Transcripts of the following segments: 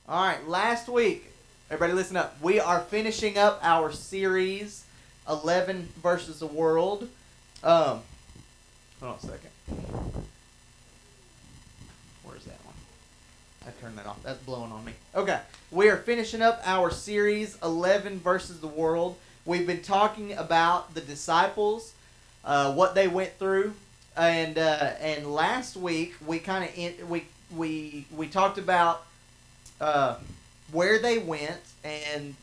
All right, last week, everybody listen up. We are finishing up our series, 11 versus the world. Um, Hold on a second. Where's that one? I turned that off. That's blowing on me. Okay, we are finishing up our series, 11 versus the world. We've been talking about the disciples, what they went through, and last week we kind of we talked about uh, where they went and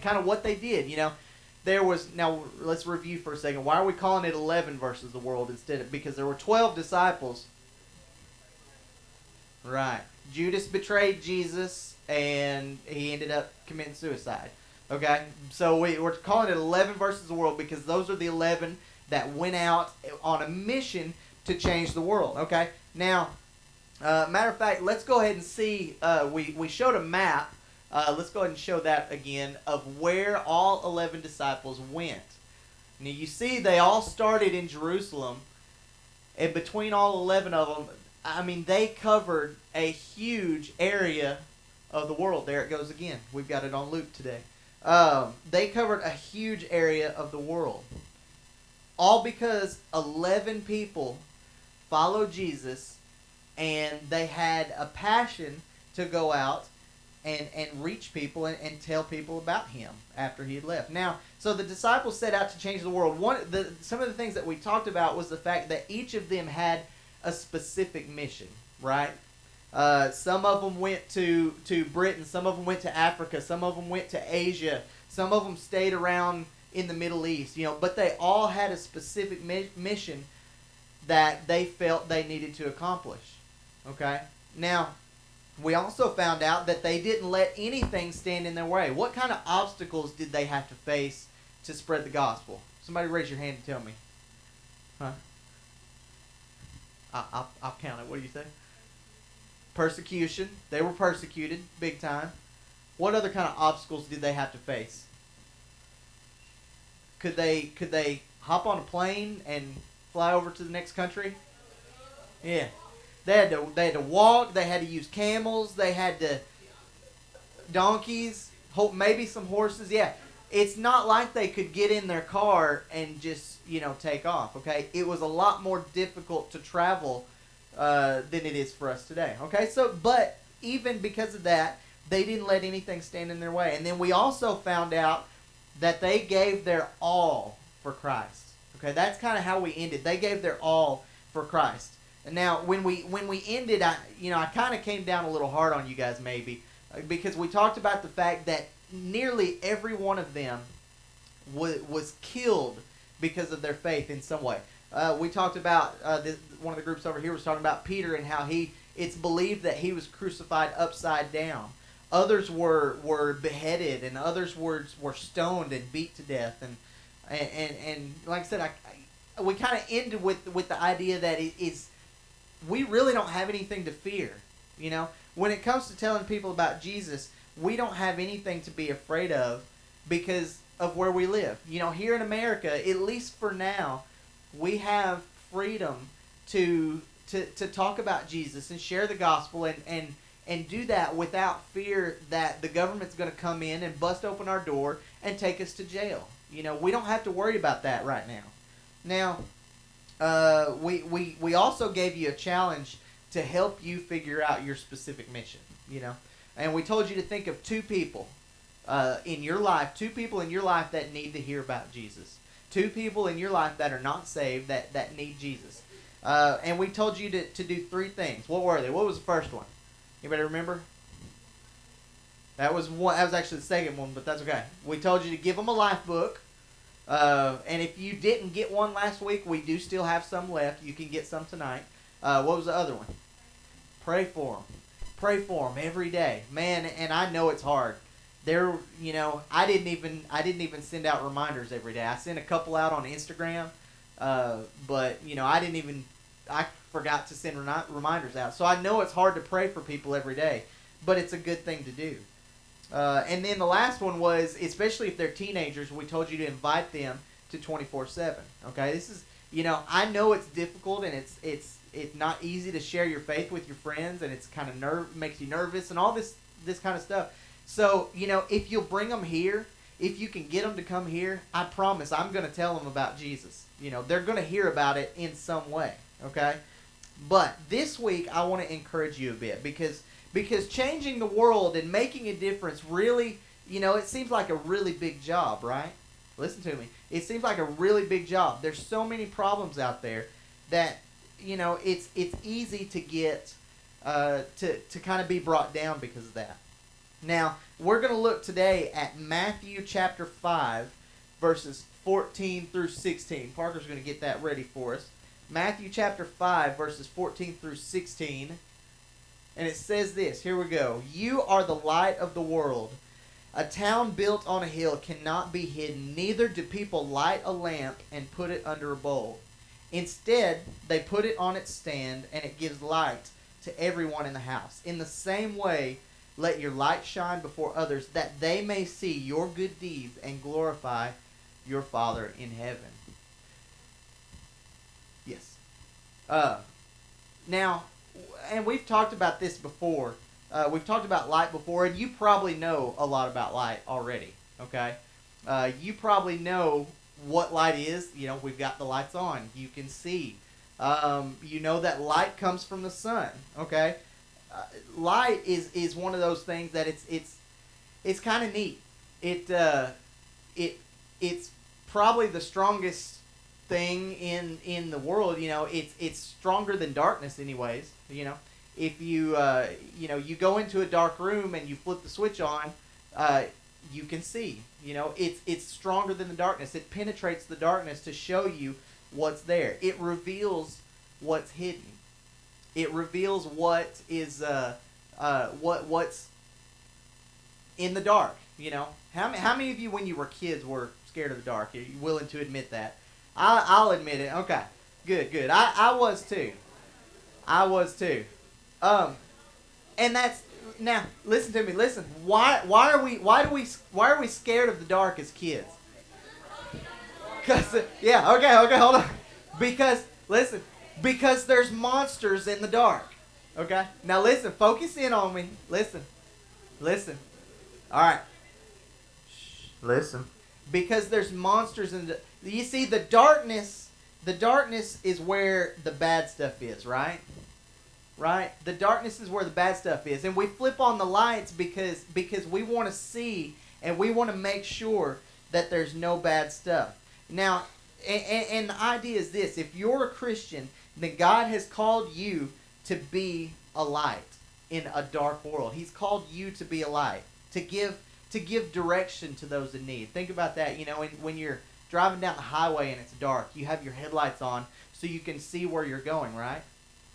kind of what they did. There was now. Let's review for a second. Why are we calling it 11 versus the world instead of because there were 12 disciples? Right. Judas betrayed Jesus and he ended up committing suicide. Okay, so we're calling it 11 versus the world because those are the 11 that went out on a mission to change the world. Okay, now matter of fact, let's go ahead and see. We showed a map. Let's go ahead and show that again of where all 11 disciples went. Now you see they all started in Jerusalem, and between all 11 of them, I mean, they covered a huge area of the world. There it goes again. We've got it on loop today. They covered a huge area of the world. All because 11 people followed Jesus and they had a passion to go out and reach people and tell people about him after he had left. Now, so the disciples set out to change the world. Some of the things that we talked about was the fact that each of them had a specific mission, right? Some of them went to Britain, some of them went to Africa, some of them went to Asia, some of them stayed around in the Middle East, but they all had a specific mission that they felt they needed to accomplish. Okay? Now, we also found out that they didn't let anything stand in their way. What kind of obstacles did they have to face to spread the gospel? Somebody raise your hand and tell me. Huh? I'll count it. What do you say? Persecution. They were persecuted big time. What other kind of obstacles did they have to face? Could they hop on a plane and fly over to the next country? Yeah. They had to walk. They had to use camels. They had to donkeys. Maybe some horses. Yeah. It's not like they could get in their car and just take off. Okay. It was a lot more difficult to travel than it is for us today. Okay. But even because of that, they didn't let anything stand in their way. And then we also found out that they gave their all for Christ. Okay. That's kind of how we ended. They gave their all for Christ. And now, when we ended, I kind of came down a little hard on you guys maybe because we talked about the fact that nearly every one of them was killed because of their faith in some way. We talked about one of the groups over here was talking about Peter and how it's believed that he was crucified upside down. Others were beheaded, and others were stoned and beat to death. And like I said, we kind of ended with the idea that we really don't have anything to fear. When it comes to telling people about Jesus, we don't have anything to be afraid of because of where we live. Here in America, at least for now, we have freedom to talk about Jesus and share the gospel and do that without fear that the government's going to come in and bust open our door and take us to jail. We don't have to worry about that right now. Now, we also gave you a challenge to help you figure out your specific mission, and we told you to think of two people in your life that need to hear about Jesus, two people in your life that are not saved that need Jesus, and we told you to do three things. What were they? What was the first one? Anybody remember? That was actually the second one, but that's okay. We told you to give them a life book. And if you didn't get one last week, we do still have some left. You can get some tonight. What was the other one? Pray for them. Pray for them every day, man. And I know it's hard. I didn't even send out reminders every day. I sent a couple out on Instagram, but I forgot to send reminders out. So I know it's hard to pray for people every day, but it's a good thing to do. And then the last one was, especially if they're teenagers, we told you to invite them to 24/7. Okay, this is, I know it's difficult and it's not easy to share your faith with your friends, and it's kind of makes you nervous and all this this kind of stuff. So, if you'll bring them here, if you can get them to come here, I promise I'm going to tell them about Jesus. They're going to hear about it in some way, okay? But this week, I want to encourage you a bit because changing the world and making a difference really, it seems like a really big job, right? Listen to me. It seems like a really big job. There's so many problems out there that, it's easy to get, to kind of be brought down because of that. Now, we're going to look today at Matthew chapter 5, verses 14 through 16. Parker's going to get that ready for us. Matthew chapter 5, verses 14 through 16. And it says this. Here we go. You are the light of the world. A town built on a hill cannot be hidden. Neither do people light a lamp and put it under a bowl. Instead, they put it on its stand, and it gives light to everyone in the house. In the same way, let your light shine before others, that they may see your good deeds and glorify your Father in heaven. Yes. Now, and we've talked about this before. We've talked about light before, and you probably know a lot about light already, okay? You probably know what light is. We've got the lights on. You can see. You know that light comes from the sun, okay? Light is one of those things that it's kind of neat. It's probably the strongest thing in the world. It's stronger than darkness, anyways. If you you go into a dark room and you flip the switch on, you can see. It's stronger than the darkness. It penetrates the darkness to show you what's there. It reveals what's hidden. It reveals what is what's in the dark. How many of you, when you were kids, were scared of the dark? Are you willing to admit that? I'll admit it. Okay, good. I was too. And that's now. Listen to me. Listen. Why are we scared of the dark as kids? Okay. Hold on. Because there's monsters in the dark. Okay. Now listen. Focus in on me. Listen. All right. Listen. Because there's monsters in the. You see, the darkness is where the bad stuff is, right? Right? The darkness is where the bad stuff is. And we flip on the lights because we want to see and we want to make sure that there's no bad stuff. Now, and the idea is this. If you're a Christian, then God has called you to be a light in a dark world. He's called you to be a light, to give direction to those in need. Think about that. When you're driving down the highway and it's dark, you have your headlights on so you can see where you're going, right?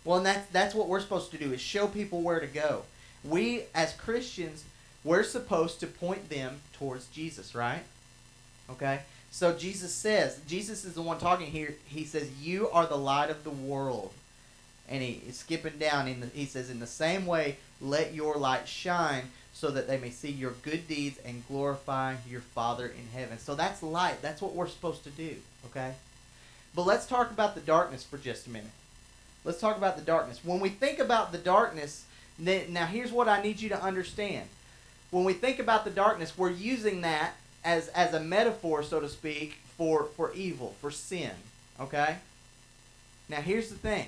Well, and that's what we're supposed to do, is show people where to go. We, as Christians, we're supposed to point them towards Jesus, right? Okay? So Jesus is the one talking here. He says, you are the light of the world. And he's skipping down. He says, in the same way, let your light shine so that they may see your good deeds and glorify your Father in heaven. So that's light. That's what we're supposed to do, okay? But let's talk about the darkness for just a minute. Let's talk about the darkness. When we think about the darkness, now here's what I need you to understand. When we think about the darkness, we're using that as a metaphor, so to speak, for evil, for sin, okay? Now here's the thing.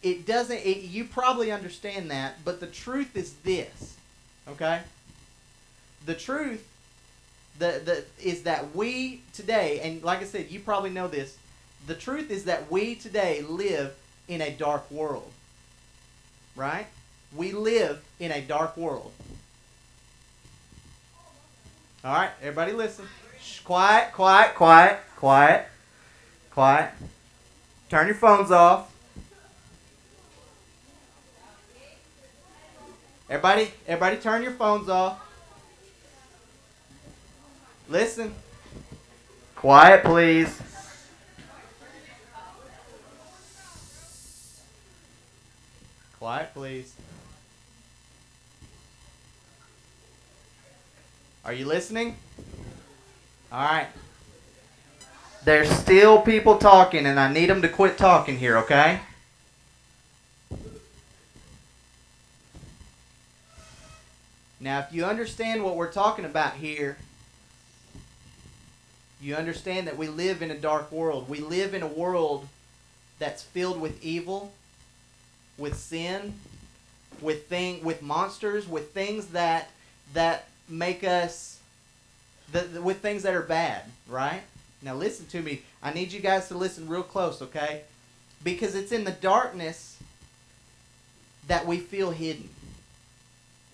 You probably understand that, but the truth is this, okay? The truth is that we today, and like I said, you probably know this, the truth is that we today live in a dark world, right? We live in a dark world. All right, everybody listen. Shh, quiet. Turn your phones off. Everybody turn your phones off. Listen. Quiet, please. Quiet, please. Are you listening? All right. There's still people talking, and I need them to quit talking here, okay? Now, if you understand what we're talking about here, you understand that we live in a dark world. We live in a world that's filled with evil, with sin, with monsters, with things that make us, with things that are bad, right? Now listen to me. I need you guys to listen real close, okay? Because it's in the darkness that we feel hidden.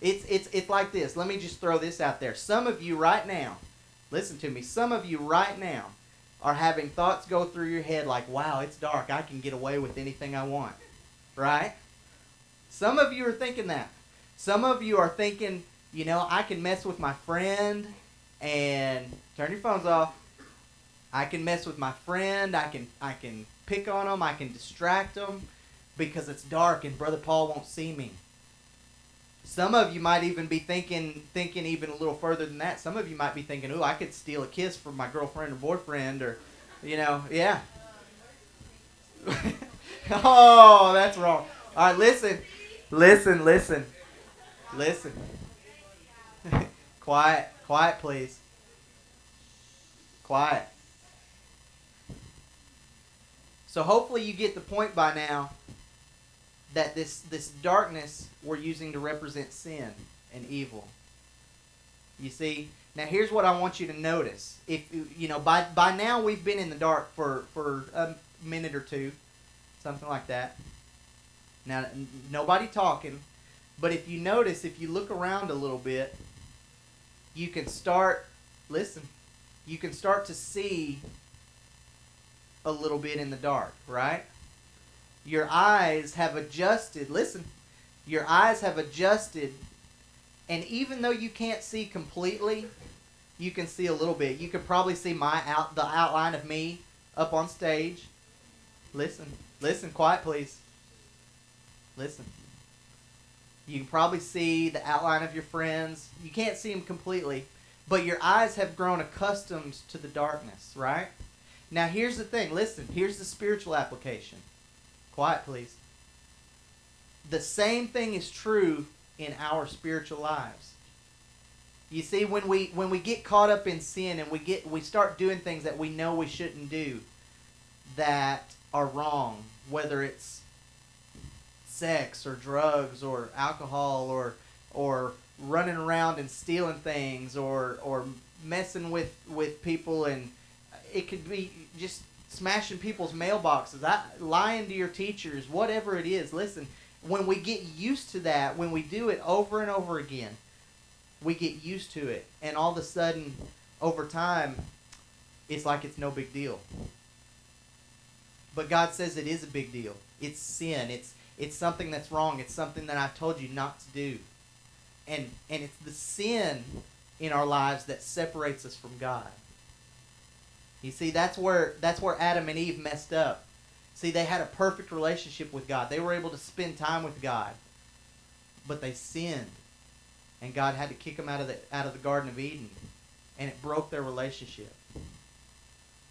It's like this. Let me just throw this out there. Some of you right now, listen to me. Some of you right now are having thoughts go through your head like, wow, it's dark. I can get away with anything I want. Right? Some of you are thinking that. Some of you are thinking, you know, I can mess with my friend and turn your phones off. I can mess with my friend. I can pick on them. I can distract them because it's dark and Brother Paul won't see me. Some of you might even be thinking even a little further than that. Some of you might be thinking, ooh, I could steal a kiss from my girlfriend or boyfriend, or, you know, yeah. Oh, that's wrong. All right, listen. Quiet, please. Quiet. So hopefully you get the point by now that this darkness we're using to represent sin and evil. You see? Now here's what I want you to notice. If you know, by now we've been in the dark for a minute or two, something like that. Now nobody talking, but if you notice, if you look around a little bit, you can start you can start to see a little bit in the dark, right? Your eyes have adjusted. Listen, your eyes have adjusted, and even though you can't see completely, you can see a little bit. You can probably see the outline of me up on stage. Listen, quiet, please. Listen. You can probably see the outline of your friends. You can't see them completely, but your eyes have grown accustomed to the darkness, right? Now, here's the thing. Listen, here's the spiritual application. Quiet, please. The same thing is true in our spiritual lives. You see, when we get caught up in sin and we start doing things that we know we shouldn't do, that are wrong, whether it's sex or drugs or alcohol or running around and stealing things or messing with people, and it could be just smashing people's mailboxes, lying to your teachers, whatever it is. Listen, when we get used to that, when we do it over and over again, we get used to it, and all of a sudden, over time, it's like it's no big deal. But God says it is a big deal. It's sin. It's something that's wrong. It's something that I've told you not to do. And it's the sin in our lives that separates us from God. You see, that's where Adam and Eve messed up. See, they had a perfect relationship with God. They were able to spend time with God. But they sinned. And God had to kick them out of the Garden of Eden. And it broke their relationship.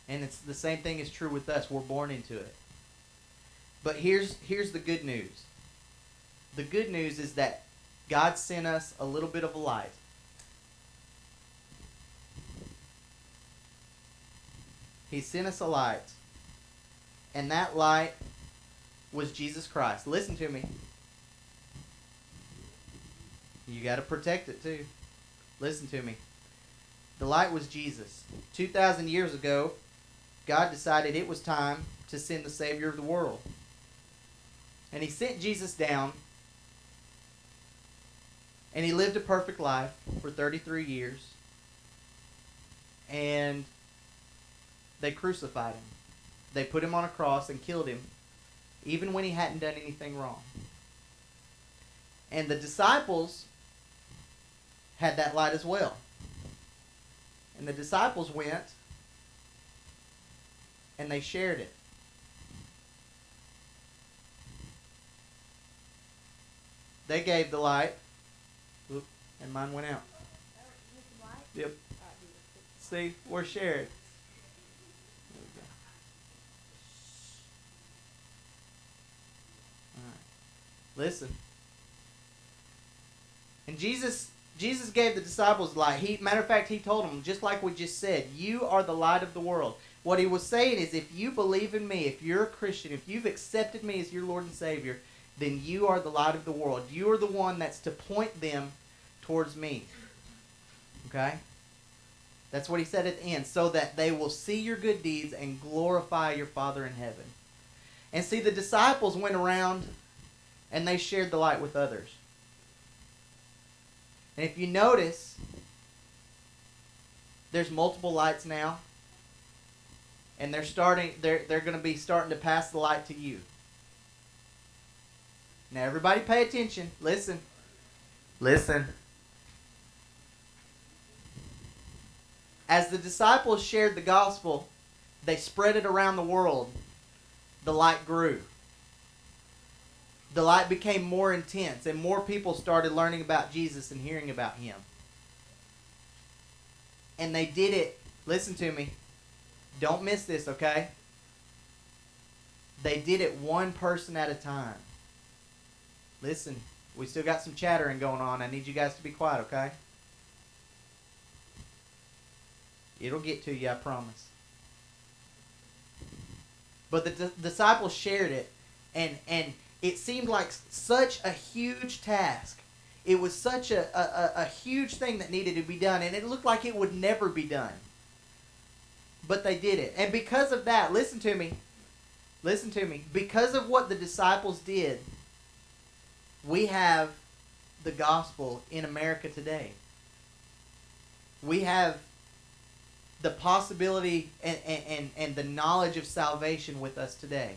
And it's the same thing is true with us. We're born into it. But here's the good news. The good news is that God sent us a little bit of a light. He sent us a light. And that light was Jesus Christ. Listen to me. You got to protect it too. Listen to me. The light was Jesus. 2,000 years ago, God decided it was time to send the Savior of the world. And He sent Jesus down. And He lived a perfect life for 33 years. And they crucified Him. They put Him on a cross and killed Him, even when He hadn't done anything wrong. And the disciples had that light as well. And the disciples went and they shared it. They gave the light. Oop, and mine went out. Yep. See, we're shared. There we go. All right. Listen. And Jesus Jesus gave the disciples light. Matter of fact, he told them, just like we just said, you are the light of the world. What he was saying is, if you believe in me, if you're a Christian, if you've accepted me as your Lord and Savior, then you are the light of the world. You are the one that's to point them towards me. Okay? That's what he said at the end. So that they will see your good deeds and glorify your Father in heaven. And see, the disciples went around and they shared the light with others. And if you notice, there's multiple lights now. And they're going to be starting to pass the light to you. Now everybody pay attention. Listen. Listen. As the disciples shared the gospel, they spread it around the world. The light grew. The light became more intense, and more people started learning about Jesus and hearing about him. And they did it, listen to me, don't miss this, okay? They did it one person at a time. Listen, we still got some chattering going on. I need you guys to be quiet, okay? It'll get to you, I promise. But the disciples shared it, and it seemed like such a huge task. It was such a huge thing that needed to be done, and it looked like it would never be done. But they did it. And because of that, listen to me, because of what the disciples did, we have the gospel in America today. We have the possibility and the knowledge of salvation with us today.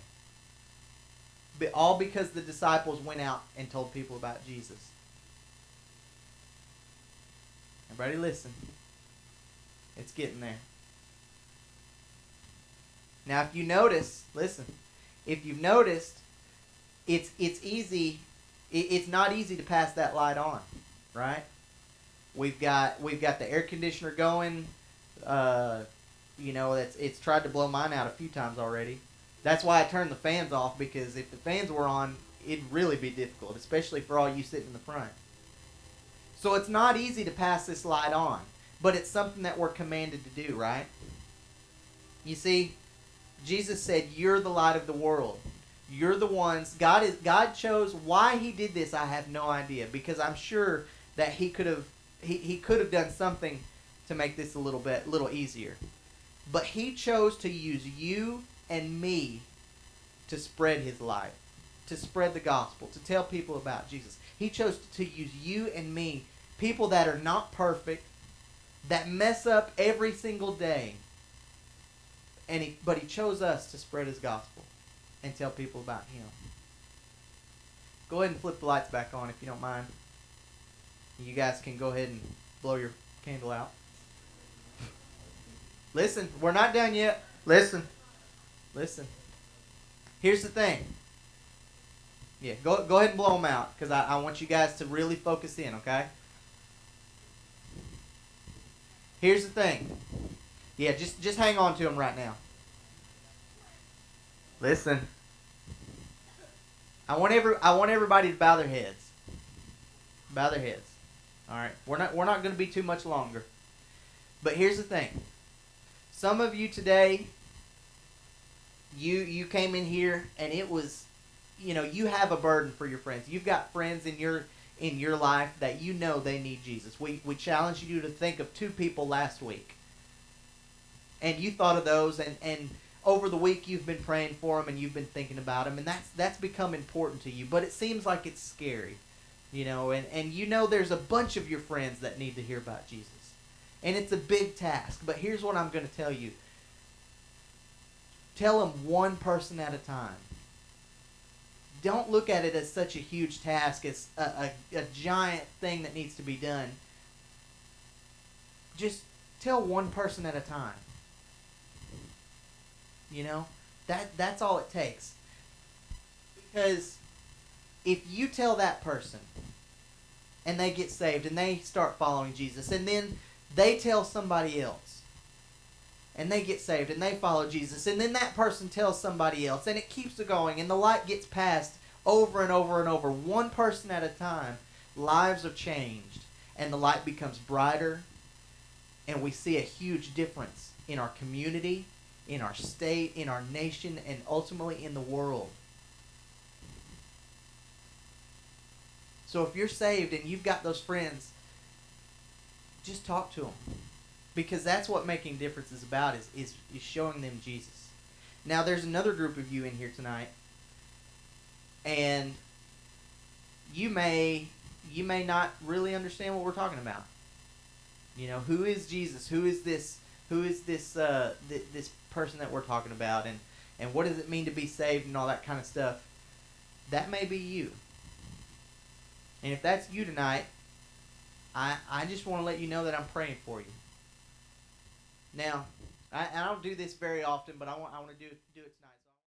But all because the disciples went out and told people about Jesus. Everybody listen. It's getting there. Now if you notice, listen, if you've noticed, it's easy, it's not easy to pass that light on, right? We've got the air conditioner going. It's tried to blow mine out a few times already. That's why I turned the fans off, because if the fans were on, it'd really be difficult, especially for all you sitting in the front. So it's not easy to pass this light on, but it's something that we're commanded to do, right? You see, Jesus said, you're the light of the world. You're the ones. God chose. Why he did this, I have no idea, because I'm sure that he could have done something to make this a little easier. But he chose to use you and me to spread his light, to spread the gospel, to tell people about Jesus. He chose to use you and me, people that are not perfect, that mess up every single day. But he chose us to spread his gospel and tell people about him. Go ahead and flip the lights back on if you don't mind. You guys can go ahead and blow your candle out. Listen, we're not done yet. Listen. Here's the thing. Yeah, go ahead and blow them out, because I want you guys to really focus in, okay? Here's the thing. Yeah, just hang on to them right now. Listen. I want everybody to bow their heads. Bow their heads. All right. We're not going to be too much longer. But here's the thing. Some of you today, you came in here and it was, you have a burden for your friends. You've got friends in your life that you know they need Jesus. We challenged you to think of 2 people last week. And you thought of those, and over the week you've been praying for them and you've been thinking about them, and that's become important to you. But it seems like it's scary, and there's a bunch of your friends that need to hear about Jesus. And it's a big task. But here's what I'm going to tell you. Tell them one person at a time. Don't look at it as such a huge task, as a giant thing that needs to be done. Just tell one person at a time. That's all it takes. Because if you tell that person and they get saved and they start following Jesus, and then they tell somebody else and they get saved and they follow Jesus, and then that person tells somebody else, and it keeps going, and the light gets passed over and over and over, one person at a time, lives are changed. and the light becomes brighter, and we see a huge difference in our community, in our state, in our nation, and ultimately in the world. So if you're saved and you've got those friends, just talk to them. Because that's what making difference is about, is showing them Jesus. Now there's another group of you in here tonight, and you may not really understand what we're talking about. You know, who is Jesus? Who is this this person that we're talking about, and what does it mean to be saved and all that kind of stuff? That may be you. And if that's you tonight, I just want to let you know that I'm praying for you. Now, I don't do this very often, but I want to do it tonight.